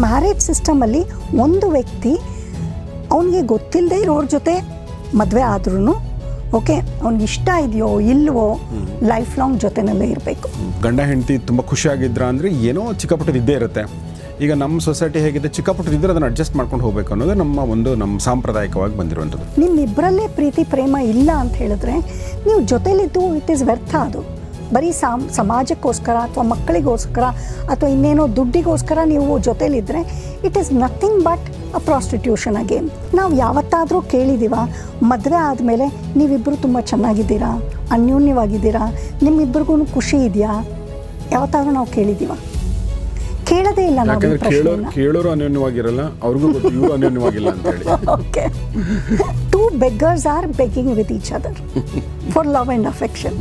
Marriage ಸಿಸ್ಟಮಲ್ಲಿ ಒಂದು ವ್ಯಕ್ತಿ ಅವನಿಗೆ ಗೊತ್ತಿಲ್ಲದೆ ಇರೋರ ಜೊತೆ ಮದುವೆ ಆದ್ರೂ ಓಕೆ ಅವ್ನಿಗೆ ಇಷ್ಟ ಇದೆಯೋ ಇಲ್ವೋ ಲೈಫ್ ಲಾಂಗ್ ಜೊತೆನಲ್ಲೇ ಇರಬೇಕು. ಗಂಡ ಹೆಂಡತಿ ತುಂಬ ಖುಷಿಯಾಗಿದ್ರ ಅಂದರೆ ಏನೋ ಚಿಕ್ಕಪುಟ್ಟದ್ದು ಇದ್ದೇ ಇರುತ್ತೆ. ಈಗ ನಮ್ಮ ಸೊಸೈಟಿ ಹೇಗಿದೆ, ಚಿಕ್ಕಪುಟ್ಟದಿದ್ದರೆ ಅದನ್ನು ಅಡ್ಜಸ್ಟ್ ಮಾಡ್ಕೊಂಡು ಹೋಗಬೇಕು ಅನ್ನೋದು ನಮ್ಮ ಸಾಂಪ್ರದಾಯಿಕವಾಗಿ ಬಂದಿರುವಂಥದ್ದು. ನಿಮ್ಮಿಬ್ಬರಲ್ಲೇ ಪ್ರೀತಿ ಪ್ರೇಮ ಇಲ್ಲ ಅಂತ ಹೇಳಿದ್ರೆ ನೀವು ಜೊತೆಲಿದ್ದು ಇಟ್ ಈಸ್ ವ್ಯರ್ಥ. ಅದು ಬರೀ ಸಮಾಜಕ್ಕೋಸ್ಕರ ಅಥವಾ ಮಕ್ಕಳಿಗೋಸ್ಕರ ಅಥವಾ ಇನ್ನೇನೋ ದುಡ್ಡಿಗೋಸ್ಕರ ನೀವು ಜೊತೆಲಿದ್ದರೆ it is nothing but a prostitution again. ನಾವು ಯಾವತ್ತಾದರೂ ಕೇಳಿದ್ದೀವ ಮದುವೆ ಆದಮೇಲೆ ನೀವಿಬ್ಬರು ತುಂಬ ಚೆನ್ನಾಗಿದ್ದೀರಾ, ಅನ್ಯೋನ್ಯವಾಗಿದ್ದೀರಾ, ನಿಮ್ಮಿಬ್ಬರಿಗೂ ಖುಷಿ ಇದೆಯಾ? ಯಾವತ್ತಾದರೂ ನಾವು ಕೇಳಿದ್ದೀವ? ಕೇಳದೇ ಇಲ್ಲ. ಕೇಳೋರು ಅನ್ಯೋನ್ಯವಾಗಿರಲ್ಲ, ಅವ್ರಿಗೂ ಗೊತ್ತು ಇವರು ಅನ್ಯೋನ್ಯವಾಗಿಲ್ಲ ಅಂತ ಹೇಳಿ. Okay, two beggars are begging with each other for love and affection.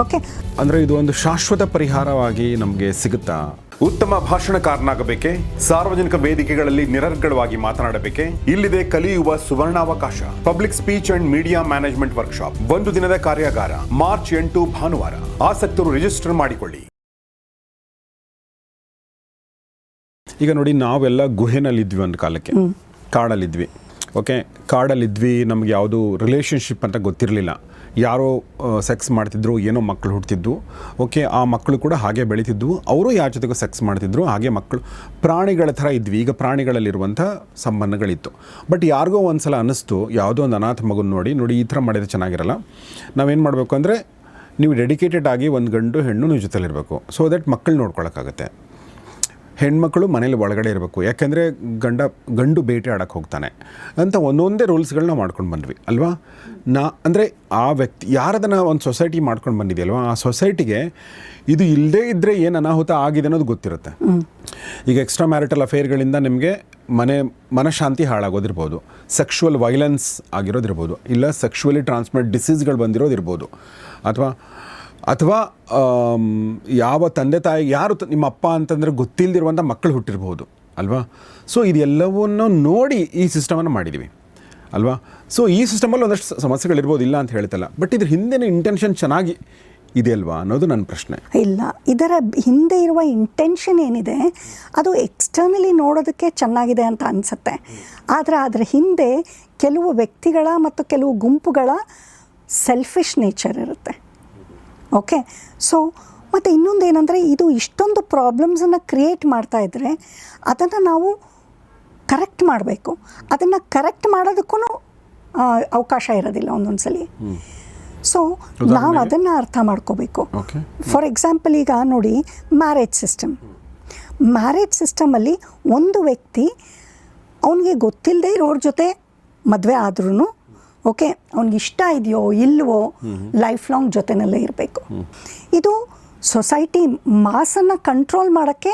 Okay, ಅಂದರೆ ಇದು ಒಂದು ಶಾಶ್ವತ ಪರಿಹಾರವಾಗಿ ನಮಗೆ ಸಿಗುತ್ತಾ? ಉತ್ತಮ ಭಾಷಣಕಾರನಾಗಬೇಕೆ? ಸಾರ್ವಜನಿಕ ವೇದಿಕೆಗಳಲ್ಲಿ ನಿರರ್ಗಳವಾಗಿ ಮಾತನಾಡಬೇಕೆ? ಇಲ್ಲಿದೆ ಕಲಿಯುವ ಸುವರ್ಣಾವಕಾಶ. Public speech and media management workshop, 1 ದಿನದ ಕಾರ್ಯಾಗಾರ, ಮಾರ್ಚ್ 8 ಭಾನುವಾರ. ಆಸಕ್ತರು ರಿಜಿಸ್ಟರ್ ಮಾಡಿಕೊಳ್ಳಿ. ಈಗ ನೋಡಿ, ನಾವೆಲ್ಲ ಗುಹೆನಲ್ಲಿದ್ವಿ ಒಂದು ಕಾಲಕ್ಕೆ, ಕಾಡಲ್ಲಿದ್ವಿ. ಓಕೆ, ಕಾಡಲ್ಲಿದ್ವಿ, ನಮ್ಗೆ ಯಾವುದು ರಿಲೇಷನ್ಶಿಪ್ ಅಂತ ಗೊತ್ತಿರಲಿಲ್ಲ. ಯಾರೋ ಸೆಕ್ಸ್ ಮಾಡ್ತಿದ್ರು, ಏನೋ ಮಕ್ಕಳು ಹುಡ್ತಿದ್ವು. ಓಕೆ, ಆ ಮಕ್ಕಳು ಕೂಡ ಹಾಗೆ ಬೆಳೀತಿದ್ವು, ಅವರು ಯಾರ ಜೊತೆಗೂ ಸೆಕ್ಸ್ ಮಾಡ್ತಿದ್ರು, ಹಾಗೆ ಮಕ್ಕಳು ಪ್ರಾಣಿಗಳ ಥರ ಇದ್ವಿ. ಈಗ ಪ್ರಾಣಿಗಳಲ್ಲಿರುವಂಥ ಸಂಬಂಧಗಳಿತ್ತು. ಬಟ್ ಯಾರಿಗೋ ಒಂದು ಸಲ ಅನ್ನಿಸ್ತು, ಯಾವುದೋ ಒಂದು ಅನಾಥ ಮಗುನ ನೋಡಿ ಈ ಥರ ಮಾಡಿದರೆ ಚೆನ್ನಾಗಿರಲ್ಲ, ನಾವೇನು ಮಾಡಬೇಕು ಅಂದರೆ ನೀವು ಡೆಡಿಕೇಟೆಡ್ ಆಗಿ ಒಂದು ಗಂಡು ಹೆಣ್ಣು ನೀವು ಜೊತೆಲಿರಬೇಕು, ಸೊ ದಟ್ ಮಕ್ಕಳು ನೋಡ್ಕೊಳಕ್ಕಾಗತ್ತೆ. ಹೆಣ್ಮಕ್ಳು ಮನೇಲಿ ಒಳಗಡೆ ಇರಬೇಕು, ಯಾಕೆಂದರೆ ಗಂಡು ಬೇಟೆ ಆಡೋಕ್ಕೆ ಹೋಗ್ತಾನೆ ಅಂತ ಒಂದೊಂದೇ ರೂಲ್ಸ್ಗಳನ್ನ ಮಾಡ್ಕೊಂಡು ಬಂದ್ವಿ ಅಲ್ವಾ. ಅಂದರೆ ಆ ವ್ಯಕ್ತಿ ಯಾರದನ್ನು ಒಂದು ಸೊಸೈಟಿ ಮಾಡ್ಕೊಂಡು ಬಂದಿದೆಯಲ್ವ, ಆ ಸೊಸೈಟಿಗೆ ಇದು ಇಲ್ಲದೇ ಇದ್ದರೆ ಏನು ಅನಾಹುತ ಆಗಿದೆ ಅನ್ನೋದು ಗೊತ್ತಿರುತ್ತೆ. ಈಗ ಎಕ್ಸ್ಟ್ರಾ ಮ್ಯಾರಿಟಲ್ ಅಫೇರ್ಗಳಿಂದ ನಿಮಗೆ ಮನಃಶಾಂತಿ ಹಾಳಾಗೋದಿರ್ಬೋದು, ಸೆಕ್ಷುವಲ್ ವೈಲೆನ್ಸ್ ಆಗಿರೋದಿರ್ಬೋದು, ಇಲ್ಲ ಸೆಕ್ಷುವಲಿ ಟ್ರಾನ್ಸ್ಮಿಟ್ ಡಿಸೀಸ್ಗಳು ಬಂದಿರೋದಿರ್ಬೋದು, ಅಥವಾ ಯಾವ ತಂದೆ ತಾಯಿ ಯಾರು ನಿಮ್ಮ ಅಪ್ಪ ಅಂತಂದರೆ ಗೊತ್ತಿಲ್ಲದಿರುವಂಥ ಮಕ್ಕಳು ಹುಟ್ಟಿರ್ಬೋದು ಅಲ್ವಾ. ಸೊ ಇದೆಲ್ಲವನ್ನು ನೋಡಿ ಈ ಸಿಸ್ಟಮನ್ನು ಮಾಡಿದ್ದೀವಿ ಅಲ್ವಾ. ಸೊ ಈ ಸಿಸ್ಟಮಲ್ಲಿ ಒಂದಷ್ಟು ಸಮಸ್ಯೆಗಳಿರ್ಬೋದು, ಇಲ್ಲ ಅಂತ ಹೇಳ್ತಲ್ಲ, ಬಟ್ ಇದ್ರ ಹಿಂದಿನ ಇಂಟೆನ್ಷನ್ ಚೆನ್ನಾಗಿ ಇದೆ ಅಲ್ವಾ ಅನ್ನೋದು ನನ್ನ ಪ್ರಶ್ನೆ. ಇಲ್ಲ, ಇದರ ಹಿಂದೆ ಇರುವ ಇಂಟೆನ್ಷನ್ ಏನಿದೆ ಅದು ಎಕ್ಸ್ಟರ್ನಲಿ ನೋಡೋದಕ್ಕೆ ಚೆನ್ನಾಗಿದೆ ಅಂತ ಅನಿಸುತ್ತೆ. ಆದರೆ ಅದರ ಹಿಂದೆ ಕೆಲವು ವ್ಯಕ್ತಿಗಳ ಮತ್ತು ಕೆಲವು ಗುಂಪುಗಳ ಸೆಲ್ಫಿಶ್ ನೇಚರ್ ಇರುತ್ತೆ. ಓಕೆ, ಸೊ ಮತ್ತು ಇನ್ನೊಂದು ಏನಂದರೆ, ಇದು ಇಷ್ಟೊಂದು ಪ್ರಾಬ್ಲಮ್ಸನ್ನು ಕ್ರಿಯೇಟ್ ಮಾಡ್ತಾಯಿದ್ರೆ ಅದನ್ನು ನಾವು ಕರೆಕ್ಟ್ ಮಾಡಬೇಕು. ಅದನ್ನು ಕರೆಕ್ಟ್ ಮಾಡೋದಕ್ಕೂ ಅವಕಾಶ ಇರೋದಿಲ್ಲ ಒಂದೊಂದು ಸಲ. ಸೊ ನಾವು ಅದನ್ನು ಅರ್ಥ ಮಾಡ್ಕೋಬೇಕು. ಫಾರ್ ಎಕ್ಸಾಂಪಲ್, ಈಗ ನೋಡಿ, ಮ್ಯಾರೇಜ್ ಸಿಸ್ಟಮಲ್ಲಿ ಒಂದು ವ್ಯಕ್ತಿ ಅವನಿಗೆ ಗೊತ್ತಿಲ್ಲದೆ ಇರೋರ ಜೊತೆ ಮದುವೆ ಆದ್ರೂ ಓಕೆ, ಅವ್ನಿಗೆ ಇಷ್ಟ ಇದೆಯೋ ಇಲ್ವೋ ಲೈಫ್ ಲಾಂಗ್ ಜೊತೆನಲ್ಲೇ ಇರಬೇಕು. ಇದು ಸೊಸೈಟಿ ಮಾಸನ್ನು ಕಂಟ್ರೋಲ್ ಮಾಡೋಕ್ಕೆ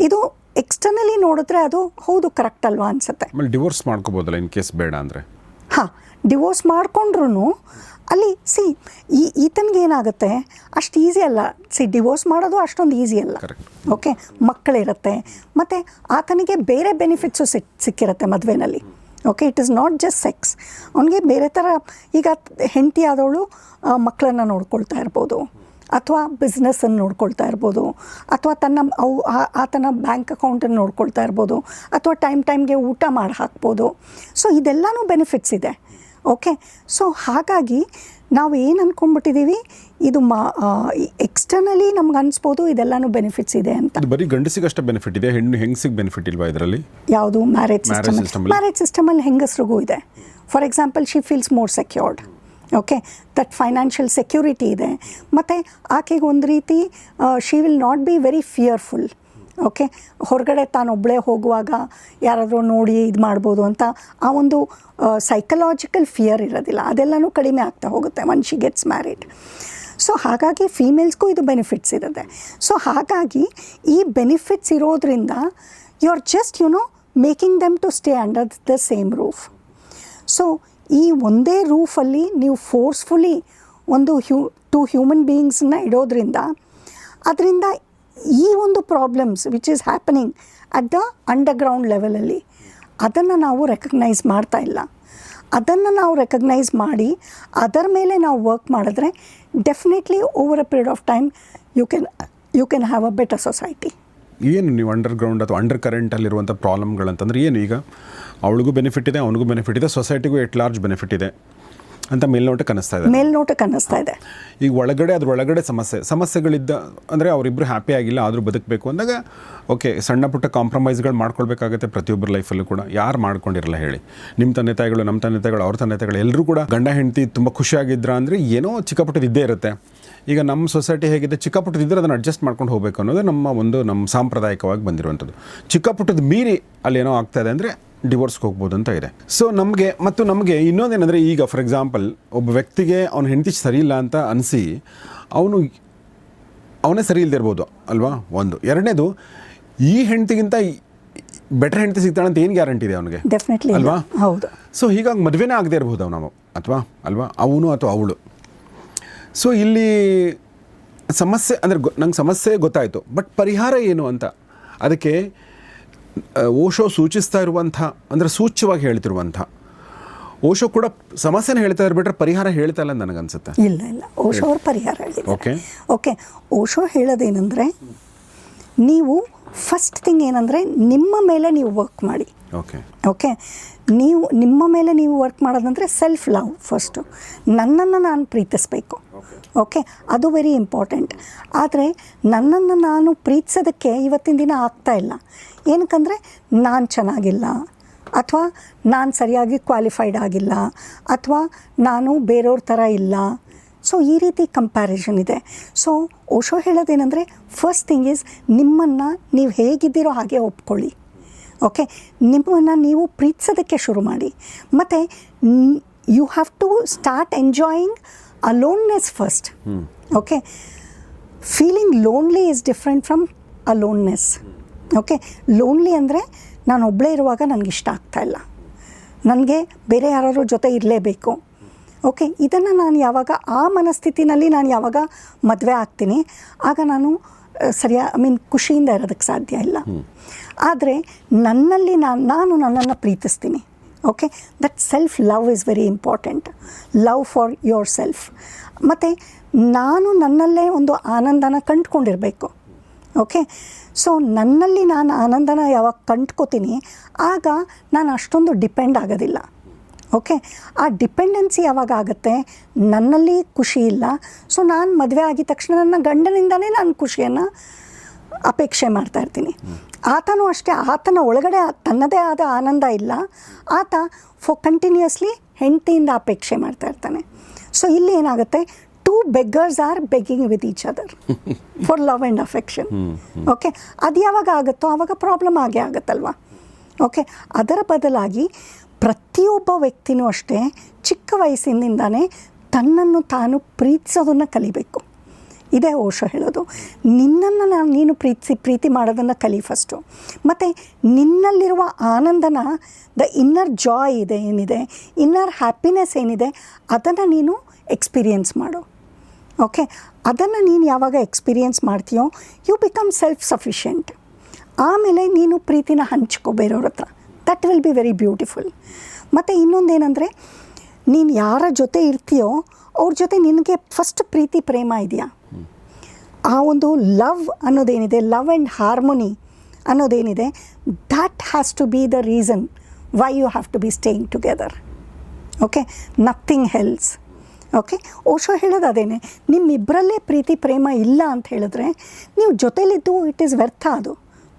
ಇದು ಎಕ್ಸ್ಟರ್ನಲಿ ನೋಡಿದ್ರೆ ಅದು ಹೌದು ಕರೆಕ್ಟ್ ಅಲ್ವಾ ಅನಿಸುತ್ತೆ. ಡಿವೋರ್ಸ್ ಮಾಡ್ಕೋಬೋದಲ್ಲ ಇನ್ ಕೇಸ್ ಬೇಡ ಅಂದರೆ? ಹಾಂ, ಡಿವೋರ್ಸ್ ಮಾಡ್ಕೊಂಡ್ರು ಅಲ್ಲಿ ಈತನಿಗೆ ಏನಾಗುತ್ತೆ, ಅಷ್ಟು ಈಸಿ ಅಲ್ಲ. ಡಿವೋರ್ಸ್ ಮಾಡೋದು ಅಷ್ಟೊಂದು ಈಸಿ ಅಲ್ಲ. ಓಕೆ, ಮಕ್ಕಳಿರುತ್ತೆ, ಮತ್ತು ಆತನಿಗೆ ಬೇರೆ ಬೆನಿಫಿಟ್ಸು ಸಿಕ್ಕಿರುತ್ತೆ ಮದುವೆನಲ್ಲಿ. Okay, it is not just sex. ಅವನಿಗೆ ಬೇರೆ ಥರ, ಈಗ ಹೆಂಡತಿ ಆದವಳು ಮಕ್ಕಳನ್ನು ನೋಡ್ಕೊಳ್ತಾ ಇರ್ಬೋದು, ಅಥವಾ ಬಿಸ್ನೆಸ್ಸನ್ನು ನೋಡ್ಕೊಳ್ತಾ ಇರ್ಬೋದು, ಅಥವಾ ಆತನ ಬ್ಯಾಂಕ್ ಅಕೌಂಟನ್ನು ನೋಡ್ಕೊಳ್ತಾ ಇರ್ಬೋದು, ಅಥವಾ ಟೈಮ್ಗೆ ಊಟ ಮಾಡಿ ಹಾಕ್ಬೋದು. ಸೊ ಇದೆಲ್ಲನೂ ಬೆನಿಫಿಟ್ಸ್ ಇದೆ. ಓಕೆ, ಸೊ ಹಾಗಾಗಿ ನಾವು ಏನು ಅಂದ್ಕೊಂಡ್ಬಿಟ್ಟಿದ್ದೀವಿ, ಇದು ಎಕ್ಸ್ಟರ್ನಲಿ ನಮ್ಗೆ ಅನಿಸ್ಬೋದು ಇದೆಲ್ಲನೂ ಬೆನಿಫಿಟ್ಸ್ ಇದೆ ಅಂತ. ಬರೀ ಗಂಡಸಿಗೆ ಅಷ್ಟೇ ಬೆನಿಫಿಟ್ ಇದೆ, ಹೆಂಗಸಿಗೆ ಬೆನಿಫಿಟ್ ಇಲ್ವಾ ಇದರಲ್ಲಿ? ಯಾವುದು? ಮ್ಯಾರೇಜ್ ಸಿಸ್ಟಮಲ್ಲಿ ಹೆಂಗಸ್ರಿಗೂ ಇದೆ. For example, she feels more secured. Okay, that financial security ಇದೆ. ಮತ್ತು ಆಕೆಗೆ ಒಂದು ರೀತಿ she will not be very fearful. Okay, ಹೊರಗಡೆ ತಾನೊಬ್ಬಳೇ ಹೋಗುವಾಗ ಯಾರಾದರೂ ನೋಡಿ ಇದು ಮಾಡ್ಬೋದು ಅಂತ ಆ ಒಂದು ಸೈಕಲಾಜಿಕಲ್ ಫಿಯರ್ ಇರೋದಿಲ್ಲ. ಅದೆಲ್ಲನೂ ಕಡಿಮೆ ಆಗ್ತಾ ಹೋಗುತ್ತೆ one she gets married. So ಹಾಗಾಗಿ ಫೀಮೇಲ್ಸ್ಗೂ ಇದು ಬೆನಿಫಿಟ್ಸ್ ಇರುತ್ತೆ. ಸೊ ಹಾಗಾಗಿ ಈ ಬೆನಿಫಿಟ್ಸ್ ಇರೋದ್ರಿಂದ you are just making them to stay under the same roof. So ಈ ಒಂದೇ ರೂಫಲ್ಲಿ ನೀವು ಫೋರ್ಸ್ಫುಲಿ ಒಂದು ಟು ಹ್ಯೂಮನ್ ಬೀಯಿಂಗ್ಸನ್ನ ಇಡೋದ್ರಿಂದ ಅದರಿಂದ ಈ ಒಂದು problems which is happening at the underground ಲೆವೆಲಲ್ಲಿ ಅದನ್ನು ನಾವು ರೆಕಗ್ನೈಸ್ ಮಾಡ್ತಾ ಇಲ್ಲ. ಅದನ್ನು ನಾವು ರೆಕಗ್ನೈಸ್ ಮಾಡಿ ಅದರ ಮೇಲೆ ನಾವು ವರ್ಕ್ ಮಾಡಿದ್ರೆ definitely over a period of time you can have a better society. ಏನು ನೀವು ಅಂಡರ್ಗ್ರೌಂಡ್ ಅಥವಾ ಅಂಡರ್ ಕರೆಂಟಲ್ಲಿರುವಂಥ ಪ್ರಾಬ್ಲಮ್ಗಳಂತಂದ್ರೆ ಏನು? ಈಗ ಅವಳಿಗೂ ಬೆನಿಫಿಟ್ ಇದೆ, ಅವನಿಗೂ ಬೆನಿಫಿಟ್ ಇದೆ, ಸೊಸೈಟಿಗೂ ಎಟ್ ಲಾರ್ಜ್ ಬೆನಿಫಿಟ್ ಇದೆ ಅಂತ ಮೇಲ್ನೋಟಕ್ಕೆ ಅನ್ನಿಸ್ತಾ ಇದೆ. ಈಗ ಒಳಗಡೆ ಸಮಸ್ಯೆಗಳಿದ್ದ ಅಂದರೆ ಅವರಿಬ್ಬರು ಹ್ಯಾಪಿ ಆಗಿಲ್ಲ, ಆದರೂ ಬದುಕಬೇಕು ಅಂದಾಗ ಓಕೆ, ಸಣ್ಣ ಪುಟ್ಟ ಕಾಂಪ್ರಮೈಸ್ಗಳು ಮಾಡ್ಕೊಳ್ಬೇಕಾಗುತ್ತೆ ಪ್ರತಿಯೊಬ್ಬರ ಲೈಫಲ್ಲೂ ಕೂಡ. ಯಾರು ಮಾಡ್ಕೊಂಡಿರಲ್ಲ ಹೇಳಿ? ನಿಮ್ಮ ತಂದೆ ತಾಯಿಗಳು, ನಮ್ಮ ತಂದೆ ತಾಯಿಗಳು, ಅವ್ರ ತಂದೆ ತಾಯಿಗಳು ಎಲ್ಲರೂ ಕೂಡ ಗಂಡ ಹೆಂಡತಿ ತುಂಬ ಖುಷಿಯಾಗಿದ್ರ ಅಂದರೆ ಏನೋ ಚಿಕ್ಕ ಪುಟ್ಟದ್ದು ಇದ್ದೇ ಇರುತ್ತೆ. ಈಗ ನಮ್ಮ ಸೊಸೈಟಿ ಹೇಗಿದೆ, ಚಿಕ್ಕ ಪುಟ್ಟದಿದ್ದರೆ ಅದನ್ನು ಅಡ್ಜಸ್ಟ್ ಮಾಡ್ಕೊಂಡು ಹೋಗಬೇಕು ಅನ್ನೋದು ನಮ್ಮ ಸಾಂಪ್ರದಾಯಿಕವಾಗಿ ಬಂದಿರುವಂಥದ್ದು. ಚಿಕ್ಕ ಪುಟ್ಟದ ಮೀರಿ ಅಲ್ಲೇನೋ ಆಗ್ತಾಯಿದೆ ಅಂದರೆ ಡಿವೋರ್ಸ್ಗೆ ಹೋಗ್ಬೋದು ಅಂತ ಇದೆ. ಸೊ ನಮಗೆ ಇನ್ನೊಂದೇನೆಂದರೆ, ಈಗ ಫಾರ್ ಎಕ್ಸಾಂಪಲ್ ಒಬ್ಬ ವ್ಯಕ್ತಿಗೆ ಅವ್ನ ಹೆಂಡತಿ ಸರಿ ಇಲ್ಲ ಅಂತ ಅನಿಸಿ ಅವನೇ ಸರಿ ಇಲ್ಲದೆ ಇರ್ಬೋದು ಅಲ್ವಾ? ಒಂದು. ಎರಡನೇದು, ಈ ಹೆಂಡತಿಗಿಂತ ಬೆಟರ್ ಹೆಂಡತಿ ಸಿಗ್ತಾಳೆ ಅಂತ ಏನು ಗ್ಯಾರಂಟಿ ಇದೆ ಅವನಿಗೆ? ಡೆಫಿನೆಟ್ಲಿ ಅಲ್ವಾ? ಹೌದು. ಸೊ ಹೀಗಾಗಿ ಮದುವೆನೇ ಆಗದೆ ಇರ್ಬೋದು ನಾವು, ಅಥವಾ ಅಲ್ವಾ, ಅವನು ಅಥವಾ ಅವಳು. ಸೊ ಇಲ್ಲಿ ಸಮಸ್ಯೆ ಅಂದರೆ ನಂಗೆ ಸಮಸ್ಯೆ ಗೊತ್ತಾಯಿತು, ಬಟ್ ಪರಿಹಾರ ಏನು ಅಂತ ಅದಕ್ಕೆ ಓಶೋ ಸೂಚಿಸ್ತಾ ಇರುವಂಥ, ಅಂದರೆ ಸೂಚ್ಯವಾಗಿ ಹೇಳ್ತಿರುವಂಥ ಓಶೋ ಕೂಡ ಸಮಸ್ಯೆನ ಹೇಳ್ತಾ ಇರ್ಬಿಟ್ರೆ ಪರಿಹಾರ ಹೇಳ್ತಾ ಇಲ್ಲ ನನಗನ್ಸುತ್ತೆ. ಇಲ್ಲ ಓಶೋ ಅವ್ರ ಪರಿಹಾರ ಹೇಳಿದ್ದಾರೆ. ಓಕೆ, ಓಶೋ ಹೇಳೋದೇನೆಂದರೆ, ನೀವು ಫಸ್ಟ್ ಥಿಂಗ್ ಏನಂದರೆ ನಿಮ್ಮ ಮೇಲೆ ನೀವು ವರ್ಕ್ ಮಾಡಿ. ಓಕೆ, ನೀವು ನಿಮ್ಮ ಮೇಲೆ ನೀವು ವರ್ಕ್ ಮಾಡೋದಂದರೆ ಸೆಲ್ಫ್ ಲವ್. ಫಸ್ಟು ನನ್ನನ್ನು ನಾನು ಪ್ರೀತಿಸಬೇಕು. ಓಕೆ, ಅದು ವೆರಿ ಇಂಪಾರ್ಟೆಂಟ್. ಆದರೆ ನನ್ನನ್ನು ನಾನು ಪ್ರೀತಿಸೋದಕ್ಕೆ ಇವತ್ತಿನ ದಿನ ಆಗ್ತಾಯಿಲ್ಲ. ಏನಕ್ಕಂದರೆ ನಾನು ಚೆನ್ನಾಗಿಲ್ಲ, ಅಥವಾ ನಾನು ಸರಿಯಾಗಿ ಕ್ವಾಲಿಫೈಡ್ ಆಗಿಲ್ಲ, ಅಥವಾ ನಾನು ಬೇರೆಯವ್ರ ಥರ ಇಲ್ಲ. ಸೊ ಈ ರೀತಿ ಕಂಪ್ಯಾರಿಸನ್ ಇದೆ. ಸೊ ಓಶೋ ಹೇಳೋದೇನೆಂದರೆ, ಫಸ್ಟ್ ಥಿಂಗ್ ಈಸ್ ನಿಮ್ಮನ್ನು ನೀವು ಹೇಗಿದ್ದೀರೋ ಹಾಗೆ ಒಪ್ಕೊಳ್ಳಿ. ಓಕೆ, ನಿಮ್ಮನ್ನು ನೀವು ಪ್ರೀತಿಸೋದಕ್ಕೆ ಶುರು ಮಾಡಿ. ಮತ್ತು you have to start enjoying aloneness first. Okay, feeling lonely is different from aloneness. Okay, lonely ಅಂದರೆ ನಾನು ಒಬ್ಬಳೇ ಇರುವಾಗ ನನಗಿಷ್ಟ ಆಗ್ತಾಯಿಲ್ಲ, ನನಗೆ ಬೇರೆ ಯಾರಾದ್ರೂ ಜೊತೆ ಇರಲೇಬೇಕು. ಓಕೆ, ಇದನ್ನು ನಾನು ಯಾವಾಗ ಆ ಮನಸ್ಥಿತಿನಲ್ಲಿ ನಾನು ಯಾವಾಗ ಮದುವೆ ಆಗ್ತೀನಿ, ಆಗ ನಾನು ಖುಷಿಯಿಂದ ಇರೋದಕ್ಕೆ ಸಾಧ್ಯ ಇಲ್ಲ. ಆದರೆ ನನ್ನಲ್ಲಿ ನಾನು ನನ್ನನ್ನು ಪ್ರೀತಿಸ್ತೀನಿ. Okay, that self love is very important. Love for yourself. ಮತ್ತು ನಾನು ನನ್ನಲ್ಲೇ ಒಂದು ಆನಂದನ ಕಂಡುಕೊಂಡಿರಬೇಕು. ಓಕೆ, ಸೊ ನನ್ನಲ್ಲಿ ನಾನು ಆನಂದನ ಯಾವಾಗ ಕಂಡ್ಕೋತೀನಿ, ಆಗ ನಾನು ಅಷ್ಟೊಂದು ಡಿಪೆಂಡ್ ಆಗೋದಿಲ್ಲ. ಓಕೆ, ಆ ಡಿಪೆಂಡೆನ್ಸಿ ಯಾವಾಗ ಆಗುತ್ತೆ, ನನ್ನಲ್ಲಿ ಖುಷಿ ಇಲ್ಲ, ಸೊ ನಾನು ಮದುವೆ ಆಗಿದ ತಕ್ಷಣ ನನ್ನ ಗಂಡನಿಂದನೇ ನಾನು ಖುಷಿಯನ್ನು ಅಪೇಕ್ಷೆ ಮಾಡ್ತಾಯಿರ್ತೀನಿ. ಆತನೂ ಅಷ್ಟೇ, ಆತನ ಒಳಗಡೆ ತನ್ನದೇ ಆದ ಆನಂದ ಇಲ್ಲ, ಆತ ಕಂಟಿನ್ಯೂಸ್ಲಿ ಹೆಂಡತಿಯಿಂದ ಅಪೇಕ್ಷೆ ಮಾಡ್ತಾಯಿರ್ತಾನೆ. ಸೊ ಇಲ್ಲಿ ಏನಾಗುತ್ತೆ, two beggars are begging with each other for love and affection. Okay, ಅದು ಯಾವಾಗ ಆಗುತ್ತೋ ಆವಾಗ ಪ್ರಾಬ್ಲಮ್ ಆಗೇ ಆಗುತ್ತಲ್ವ. ಓಕೆ, ಅದರ ಬದಲಾಗಿ ಪ್ರತಿಯೊಬ್ಬ ವ್ಯಕ್ತಿನೂ ಅಷ್ಟೇ ಚಿಕ್ಕ ವಯಸ್ಸಿನಿಂದಾನೇ ತನ್ನನ್ನು ತಾನು ಪ್ರೀತಿಸೋದನ್ನು ಕಲಿಬೇಕು. ಇದೇ ಓಶೋ ಹೇಳೋದು. ನಿನ್ನನ್ನು ನೀನು ಪ್ರೀತಿ ಮಾಡೋದನ್ನು ಕಲಿ ಫಸ್ಟು. ಮತ್ತು ನಿನ್ನಲ್ಲಿರುವ ಆನಂದನ, ದ ಇನ್ನರ್ ಜಾಯ್ ಏನಿದೆ, ಇನ್ನರ್ ಹ್ಯಾಪಿನೆಸ್ ಏನಿದೆ, ಅದನ್ನು ನೀನು ಎಕ್ಸ್ಪೀರಿಯೆನ್ಸ್ ಮಾಡು. ಓಕೆ, ಅದನ್ನು ನೀನು ಯಾವಾಗ ಎಕ್ಸ್ಪೀರಿಯೆನ್ಸ್ ಮಾಡ್ತೀಯೋ ಯು ಬಿಕಮ್ ಸೆಲ್ಫ್ ಸಫಿಷಿಯೆಂಟ್. ಆಮೇಲೆ ನೀನು ಪ್ರೀತಿನ ಹಂಚ್ಕೋ ಬೇರೆಯವ್ರ ಹತ್ರ. That will be very beautiful. ಮತ್ತು ಇನ್ನೊಂದೇನೆಂದರೆ, ನೀನು ಯಾರ ಜೊತೆ ಇರ್ತೀಯೋ ಅವ್ರ ಜೊತೆ ನಿನಗೆ ಫಸ್ಟ್ ಪ್ರೀತಿ ಪ್ರೇಮ ಇದೆಯಾ, ಆ ಒಂದು ಲವ್ ಅನ್ನೋದೇನಿದೆ, ಲವ್ ಆ್ಯಂಡ್ ಹಾರ್ಮೋನಿ ಅನ್ನೋದೇನಿದೆ, that has to be the reason why you have to be staying together. Okay, nothing else. Okay, Osho ಹೇಳೋದು ಅದೇನೆ, ನಿಮ್ಮಿಬ್ಬರಲ್ಲೇ ಪ್ರೀತಿ ಪ್ರೇಮ ಇಲ್ಲ ಅಂತ ಹೇಳಿದ್ರೆ ನೀವು ಜೊತೆಲಿದ್ದು ಇಟ್ ಈಸ್ ವ್ಯರ್ಥ. ಅದು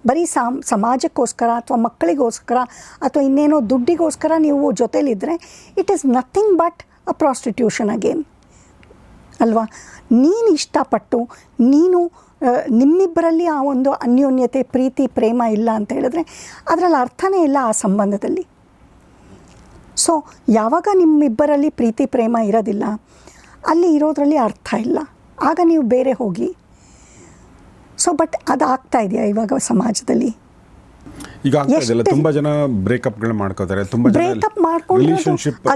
ಬರೀ ಸಮಾಜಕ್ಕೋಸ್ಕರ ಅಥವಾ ಮಕ್ಕಳಿಗೋಸ್ಕರ ಅಥವಾ ಇನ್ನೇನೋ ದುಡ್ಡಿಗೋಸ್ಕರ ನೀವು ಜೊತೆಲಿದ್ದರೆ it is nothing but a prostitution again ಅಲ್ವಾ. ನೀನು ಇಷ್ಟಪಟ್ಟು ನಿಮ್ಮಿಬ್ಬರಲ್ಲಿ ಆ ಒಂದು ಅನ್ಯೋನ್ಯತೆ, ಪ್ರೀತಿ ಪ್ರೇಮ ಇಲ್ಲ ಅಂತ ಹೇಳಿದ್ರೆ ಅದರಲ್ಲಿ ಅರ್ಥನೇ ಇಲ್ಲ ಆ ಸಂಬಂಧದಲ್ಲಿ. ಸೊ ಯಾವಾಗ ನಿಮ್ಮಿಬ್ಬರಲ್ಲಿ ಪ್ರೀತಿ ಪ್ರೇಮ ಇರೋದಿಲ್ಲ, ಅಲ್ಲಿ ಇರೋದ್ರಲ್ಲಿ ಅರ್ಥ ಇಲ್ಲ. ಆಗ ನೀವು ಬೇರೆ ಹೋಗಿ. ಸೊ ಬಟ್ ಅದು ಆಗ್ತಾ ಇದೆಯಾ ಇವಾಗ ಸಮಾಜದಲ್ಲಿ? ಈಗ ತುಂಬಾ ಜನ ಬ್ರೇಕಪ್ಗಳು ಮಾಡ್ಕೋತಾರೆ, ತುಂಬಾ ಜನ ರಿಲೇಶನ್ಶಿಪ್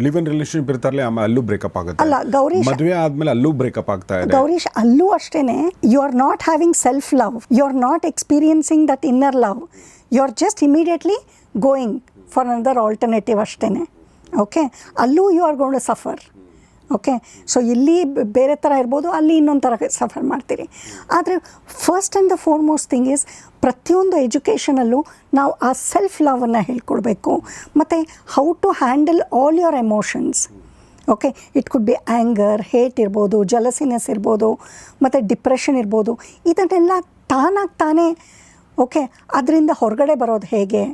ಲಿವ್ ಇನ್ ರಿಲೇಶನ್ಶಿಪ್ ಇರ್ತಾರಲ್ಲ, ಅಲ್ಲೂ ಬ್ರೇಕಪ್ ಆಗುತ್ತೆ. ಅಲ್ಲ ಗೌರೀಶ್, ಮದುವೆ ಆದ್ಮೇಲೆ ಅಲ್ಲೂ ಬ್ರೇಕಪ್ ಆಗ್ತಾ ಇದೆ. ಗೌರೀಶ್, ಅಲ್ಲೂ ಅಷ್ಟೇನೆ, you are not having self love, you are not experiencing that inner love, you are just immediately going for another alternative ಅಷ್ಟೇ. ಓಕೆ, ಅಲ್ಲೂ you are going to suffer. Okay, so ಇಲ್ಲಿ ಬೇರೆ ಥರ ಇರ್ಬೋದು, ಅಲ್ಲಿ ಇನ್ನೊಂದು ಥರ ಸಫರ್ ಮಾಡ್ತೀರಿ. ಆದರೆ first and the foremost thing is ಪ್ರತಿಯೊಂದು ಎಜುಕೇಷನಲ್ಲೂ ನಾವು ಆ ಸೆಲ್ಫ್ ಲವನ್ನು ಹೇಳ್ಕೊಡ್ಬೇಕು, ಮತ್ತು how to handle all your emotions. Okay, it could be anger, hate ಇರ್ಬೋದು, ಜಲಸಿನೆಸ್ ಇರ್ಬೋದು, ಮತ್ತು ಡಿಪ್ರೆಷನ್ ಇರ್ಬೋದು. ಇದನ್ನೆಲ್ಲ ತಾನೇ ಓಕೆ ಅದರಿಂದ ಹೊರಗಡೆ ಬರೋದು ಹೇಗೆ,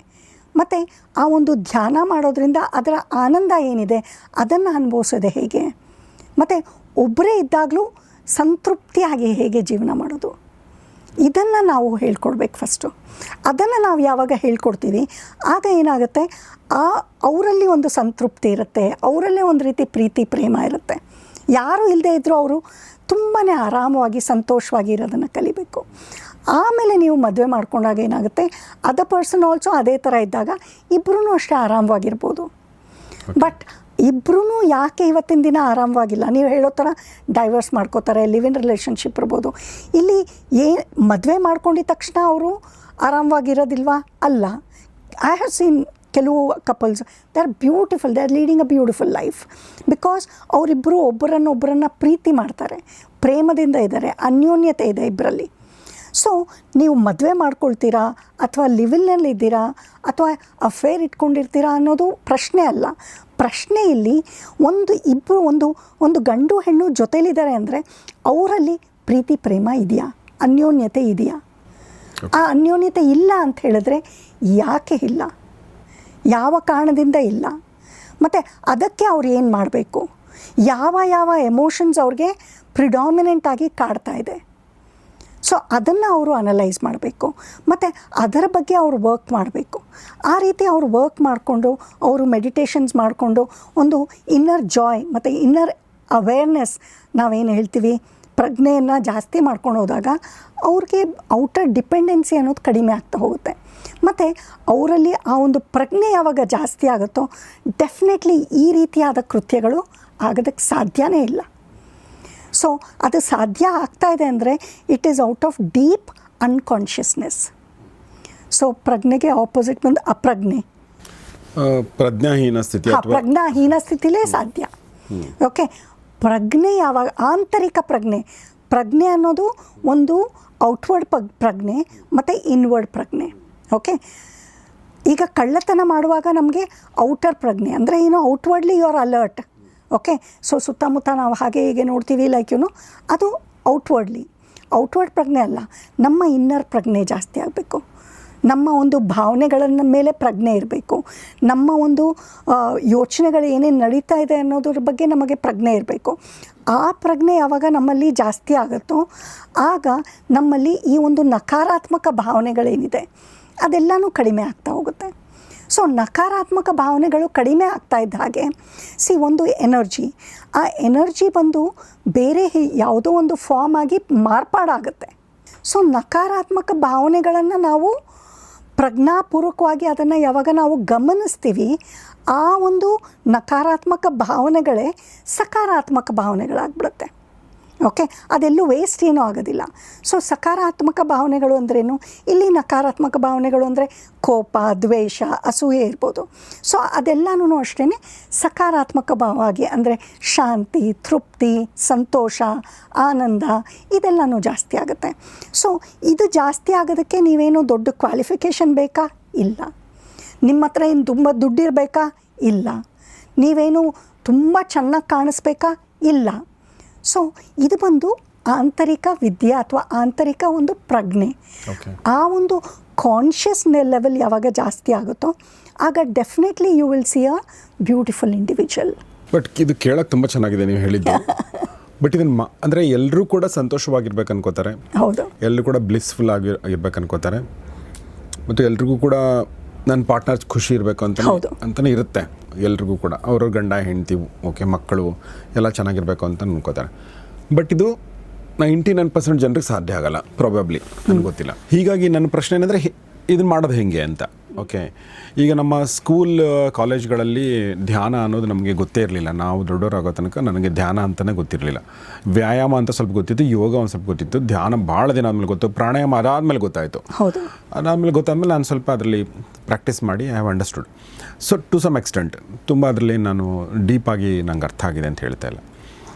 ಮತ್ತು ಆ ಒಂದು ಧ್ಯಾನ ಮಾಡೋದ್ರಿಂದ ಅದರ ಆನಂದ ಏನಿದೆ ಅದನ್ನು ಅನುಭವಿಸೋದೆ ಹೇಗೆ, ಮತ್ತು ಒಬ್ಬರೇ ಇದ್ದಾಗಲೂ ಸಂತೃಪ್ತಿಯಾಗಿ ಹೇಗೆ ಜೀವನ ಮಾಡೋದು, ಇದನ್ನು ನಾವು ಹೇಳ್ಕೊಡ್ಬೇಕು ಫಸ್ಟು. ಅದನ್ನು ನಾವು ಯಾವಾಗ ಹೇಳ್ಕೊಡ್ತೀವಿ ಆಗ ಏನಾಗುತ್ತೆ, ಅವರಲ್ಲಿ ಒಂದು ಸಂತೃಪ್ತಿ ಇರುತ್ತೆ, ಅವರಲ್ಲೇ ಒಂದು ರೀತಿ ಪ್ರೀತಿ ಪ್ರೇಮ ಇರುತ್ತೆ. ಯಾರೂ ಇಲ್ಲದೆ ಇದ್ದರೂ ಅವರು ತುಂಬಾ ಆರಾಮವಾಗಿ ಸಂತೋಷವಾಗಿ ಇರೋದನ್ನು ಕಲಿಬೇಕು. ಆಮೇಲೆ ನೀವು ಮದುವೆ ಮಾಡ್ಕೊಂಡಾಗ ಏನಾಗುತ್ತೆ, ಅದ ಪರ್ಸನ್ ಆಲ್ಸೋ ಅದೇ ಥರ ಇದ್ದಾಗ ಇಬ್ಬರೂ ಅಷ್ಟೇ ಆರಾಮವಾಗಿರ್ಬೋದು. ಬಟ್ ಇಬ್ಬರೂ ಯಾಕೆ ಇವತ್ತಿನ ದಿನ ಆರಾಮವಾಗಿಲ್ಲ, ನೀವು ಹೇಳೋ ಥರ ಡೈವರ್ಸ್ ಮಾಡ್ಕೋತಾರೆ, ಲಿವ್ ಇನ್ ರಿಲೇಷನ್ಶಿಪ್ ಇರ್ಬೋದು. ಇಲ್ಲಿ ಮದುವೆ ಮಾಡ್ಕೊಂಡಿದ್ದ ತಕ್ಷಣ ಅವರು ಆರಾಮವಾಗಿರೋದಿಲ್ವಾ? ಅಲ್ಲ. ಐ ಹ್ಯಾವ್ ಸೀನ್ ಕೆಲವು couples, they are beautiful, they are leading a beautiful life because ಅವರಿಬ್ಬರು ಒಬ್ಬರನ್ನ ಪ್ರೀತಿ ಮಾಡ್ತಾರೆ, ಪ್ರೇಮದಿಂದ ಇದ್ದಾರೆ, ಅನ್ಯೋನ್ಯತೆ ಇದೆ ಇಬ್ಬರಲ್ಲಿ. ಸೊ ನೀವು ಮದುವೆ ಮಾಡ್ಕೊಳ್ತೀರಾ ಅಥವಾ ಲಿವಿಲ್ನಲ್ಲಿದ್ದೀರಾ ಅಥವಾ ಅಫೇರ್ ಇಟ್ಕೊಂಡಿರ್ತೀರಾ ಅನ್ನೋದು ಪ್ರಶ್ನೆ ಅಲ್ಲ. ಪ್ರಶ್ನೆ ಇಲ್ಲಿ ಒಂದು ಗಂಡು ಹೆಣ್ಣು ಜೊತೆಲಿದ್ದಾರೆ ಅಂದರೆ ಅವರಲ್ಲಿ ಪ್ರೀತಿ ಪ್ರೇಮ ಇದೆಯಾ, ಅನ್ಯೋನ್ಯತೆ ಇದೆಯಾ? ಆ ಅನ್ಯೋನ್ಯತೆ ಇಲ್ಲ ಅಂತ ಹೇಳಿದ್ರೆ ಯಾಕೆ ಇಲ್ಲ, ಯಾವ ಕಾರಣದಿಂದ ಇಲ್ಲ, ಮತ್ತು ಅದಕ್ಕೆ ಅವ್ರು ಏನು ಮಾಡಬೇಕು, ಯಾವ ಎಮೋಷನ್ಸ್ ಅವ್ರಿಗೆ ಪ್ರಿಡಾಮಿನೆಂಟಾಗಿ ಕಾಡ್ತಾ ಇದೆ. ಸೊ ಅದನ್ನು ಅವರು ಅನಲೈಸ್ ಮಾಡಬೇಕು ಮತ್ತು ಅದರ ಬಗ್ಗೆ ಅವರು ವರ್ಕ್ ಮಾಡಬೇಕು. ಆ ರೀತಿ ಅವರು ವರ್ಕ್ ಮಾಡಿಕೊಂಡು ಅವರು ಮೆಡಿಟೇಷನ್ಸ್ ಮಾಡಿಕೊಂಡು ಒಂದು ಇನ್ನರ್ ಜಾಯ್ ಮತ್ತು ಇನ್ನರ್ ಅವೇರ್ನೆಸ್ ನಾವೇನು ಹೇಳ್ತೀವಿ ಪ್ರಜ್ಞೆಯನ್ನು ಜಾಸ್ತಿ ಮಾಡ್ಕೊಂಡು ಹೋದಾಗ ಅವ್ರಿಗೆ ಔಟರ್ ಡಿಪೆಂಡೆನ್ಸಿ ಅನ್ನೋದು ಕಡಿಮೆ ಆಗ್ತಾ ಹೋಗುತ್ತೆ. ಮತ್ತು ಅವರಲ್ಲಿ ಆ ಒಂದು ಪ್ರಜ್ಞೆ ಯಾವಾಗ ಜಾಸ್ತಿ ಆಗುತ್ತೋ ಡೆಫಿನೆಟ್ಲಿ ಈ ರೀತಿಯಾದ ಕೃತ್ಯಗಳು ಆಗೋದಕ್ಕೆ ಸಾಧ್ಯನೇ ಇಲ್ಲ. ಸೊ ಅದು ಸಾಧ್ಯ ಆಗ್ತಾ ಇದೆ ಅಂದರೆ it is out of deep unconsciousness. So ಪ್ರಜ್ಞೆಗೆ ಆಪೋಸಿಟ್ ಬಂದು ಅಪ್ರಜ್ಞೆ, ಪ್ರಜ್ಞಾಹೀನ ಸ್ಥಿತಿ, ಪ್ರಜ್ಞಾಹೀನ ಸ್ಥಿತಿಲೇ ಸಾಧ್ಯ. ಓಕೆ, ಪ್ರಜ್ಞೆ ಯಾವಾಗ ಆಂತರಿಕ ಪ್ರಜ್ಞೆ ಅನ್ನೋದು ಒಂದು ಔಟ್ವರ್ಡ್ ಪ್ರಜ್ಞೆ ಮತ್ತು ಇನ್ವರ್ಡ್ ಪ್ರಜ್ಞೆ. ಓಕೆ, ಈಗ ಕಳ್ಳತನ ಮಾಡುವಾಗ ನಮಗೆ ಔಟರ್ ಪ್ರಜ್ಞೆ ಅಂದರೆ ಏನು, outwardly you are alert. Okay, so ಸುತ್ತಮುತ್ತ ನಾವು ಹಾಗೆ ಹೀಗೆ ನೋಡ್ತೀವಿ ಲೈಕ್ ಅದು ಔಟ್ವರ್ಡ್ ಪ್ರಜ್ಞೆ ಅಲ್ಲ, ನಮ್ಮ ಇನ್ನರ್ ಪ್ರಜ್ಞೆ ಜಾಸ್ತಿ ಆಗಬೇಕು. ನಮ್ಮ ಒಂದು ಭಾವನೆಗಳನ್ನು ಮೇಲೆ ಪ್ರಜ್ಞೆ ಇರಬೇಕು, ನಮ್ಮ ಒಂದು ಯೋಚನೆಗಳು ಏನೇನು ನಡೀತಾ ಇದೆ ಅನ್ನೋದ್ರ ಬಗ್ಗೆ ನಮಗೆ ಪ್ರಜ್ಞೆ ಇರಬೇಕು. ಆ ಪ್ರಜ್ಞೆ ಯಾವಾಗ ನಮ್ಮಲ್ಲಿ ಜಾಸ್ತಿ ಆಗುತ್ತೋ ಆಗ ನಮ್ಮಲ್ಲಿ ಈ ಒಂದು ನಕಾರಾತ್ಮಕ ಭಾವನೆಗಳೇನಿದೆ ಅದೆಲ್ಲನೂ ಕಡಿಮೆ ಆಗ್ತಾ ಹೋಗುತ್ತೆ. ಸೊ ನಕಾರಾತ್ಮಕ ಭಾವನೆಗಳು ಕಡಿಮೆ ಆಗ್ತಾ ಇದ್ದ ಹಾಗೆ ಒಂದು ಆ ಎನರ್ಜಿ ಬಂದು ಬೇರೆ ಯಾವುದೋ ಒಂದು ಫಾರ್ಮ್ ಆಗಿ ಮಾರ್ಪಾಡಾಗುತ್ತೆ. ಸೊ ನಕಾರಾತ್ಮಕ ಭಾವನೆಗಳನ್ನು ನಾವು ಪ್ರಜ್ಞಾಪೂರ್ವಕವಾಗಿ ಅದನ್ನು ಯಾವಾಗ ನಾವು ಗಮನಿಸ್ತೀವಿ ಆ ಒಂದು ನಕಾರಾತ್ಮಕ ಭಾವನೆಗಳೇ ಸಕಾರಾತ್ಮಕ ಭಾವನೆಗಳಾಗ್ಬಿಡುತ್ತೆ. ಓಕೆ, ಅದೆಲ್ಲೂ ವೇಸ್ಟ್ ಏನೂ ಆಗೋದಿಲ್ಲ. ಸೊ ಸಕಾರಾತ್ಮಕ ಭಾವನೆಗಳು ಅಂದ್ರೇನು, ಇಲ್ಲಿ ನಕಾರಾತ್ಮಕ ಭಾವನೆಗಳು ಅಂದರೆ ಕೋಪ, ದ್ವೇಷ, ಅಸೂಯೆ ಇರ್ಬೋದು. ಸೊ ಅದೆಲ್ಲನೂ ಅಷ್ಟೇ ಸಕಾರಾತ್ಮಕ ಭಾವವಾಗಿ ಅಂದರೆ ಶಾಂತಿ, ತೃಪ್ತಿ, ಸಂತೋಷ, ಆನಂದ ಇದೆಲ್ಲನೂ ಜಾಸ್ತಿ ಆಗುತ್ತೆ. ಸೊ ಇದು ಜಾಸ್ತಿ ಆಗೋದಕ್ಕೆ ನೀವೇನು ದೊಡ್ಡ ಕ್ವಾಲಿಫಿಕೇಷನ್ ಬೇಕಾ? ಇಲ್ಲ. ನಿಮ್ಮ ಹತ್ರ ಏನು ತುಂಬ ದುಡ್ಡಿರಬೇಕಾ? ಇಲ್ಲ. ನೀವೇನು ತುಂಬ ಚೆನ್ನಾಗಿ ಕಾಣಿಸ್ಬೇಕಾ? ಇಲ್ಲ. ಸೊ ಇದು ಬಂದು ಆಂತರಿಕ ವಿದ್ಯೆ ಅಥವಾ ಆಂತರಿಕ ಒಂದು ಪ್ರಜ್ಞೆ. ಆ ಒಂದು ಕಾನ್ಷಿಯಸ್ ಲೆವೆಲ್ ಯಾವಾಗ ಜಾಸ್ತಿ ಆಗುತ್ತೋ ಆಗ definitely you will see a beautiful individual. But ಇದು ಕೇಳೋಕ್ಕೆ ತುಂಬ ಚೆನ್ನಾಗಿದೆ ನೀವು ಹೇಳಿದ್ದು. ಬಟ್ ಇದನ್ನು ಅಂದರೆ ಎಲ್ಲರೂ ಕೂಡ ಸಂತೋಷವಾಗಿರ್ಬೇಕು ಅನ್ಕೋತಾರೆ. ಹೌದು, ಎಲ್ಲರೂ ಕೂಡ ಬ್ಲಿಸ್ಫುಲ್ ಆಗಿರ್ಬೇಕು ಅನ್ಕೋತಾರೆ. ಮತ್ತು ಎಲ್ರಿಗೂ ಕೂಡ ನನ್ನ ಪಾರ್ಟ್ನರ್ಸ್ ಖುಷಿ ಇರಬೇಕು ಅಂತಲೇ ಇರುತ್ತೆ. ಎಲ್ರಿಗೂ ಕೂಡ ಅವ್ರ ಗಂಡ ಹೆಂಡತಿ ಓಕೆ ಮಕ್ಕಳು ಎಲ್ಲ ಚೆನ್ನಾಗಿರ್ಬೇಕು ಅಂತ ಅನ್ಕೋತಾರೆ. ಬಟ್ ಇದು 99% ಜನರಿಗೆ ಸಾಧ್ಯ ಆಗಲ್ಲ ಪ್ರಾಬಬ್ಲಿ, ನನಗೆ ಗೊತ್ತಿಲ್ಲ. ಹೀಗಾಗಿ ನನ್ನ ಪ್ರಶ್ನೆ ಏನಂದರೆ ಇದನ್ನು ಮಾಡೋದು ಹೇಗೆ ಅಂತ. ಓಕೆ, ಈಗ ನಮ್ಮ ಸ್ಕೂಲ್ ಕಾಲೇಜ್ಗಳಲ್ಲಿ ಧ್ಯಾನ ಅನ್ನೋದು ನಮಗೆ ಗೊತ್ತೇ ಇರಲಿಲ್ಲ. ನಾವು ದೊಡ್ಡವರಾಗೋ ತನಕ ನನಗೆ ಧ್ಯಾನ ಅಂತಲೇ ಗೊತ್ತಿರಲಿಲ್ಲ. ವ್ಯಾಯಾಮ ಅಂತ ಸ್ವಲ್ಪ ಗೊತ್ತಿತ್ತು, ಯೋಗ ಒಂದು ಸ್ವಲ್ಪ ಗೊತ್ತಿತ್ತು, ಧ್ಯಾನ ಭಾಳ ದಿನ ಆದಮೇಲೆ ಗೊತ್ತು, ಪ್ರಾಣಾಯಾಮ ಅದಾದಮೇಲೆ ಗೊತ್ತಾಯಿತು. ಅದಾದಮೇಲೆ ಗೊತ್ತಾದಮೇಲೆ ನಾನು ಸ್ವಲ್ಪ ಅದರಲ್ಲಿ ಪ್ರಾಕ್ಟೀಸ್ ಮಾಡಿ I have understood. So to some extent ತುಂಬ ಅದರಲ್ಲಿ ನಾನು ಡೀಪಾಗಿ ನಂಗೆ ಅರ್ಥ ಆಗಿದೆ ಅಂತ ಹೇಳ್ತಾ ಇಲ್ಲ.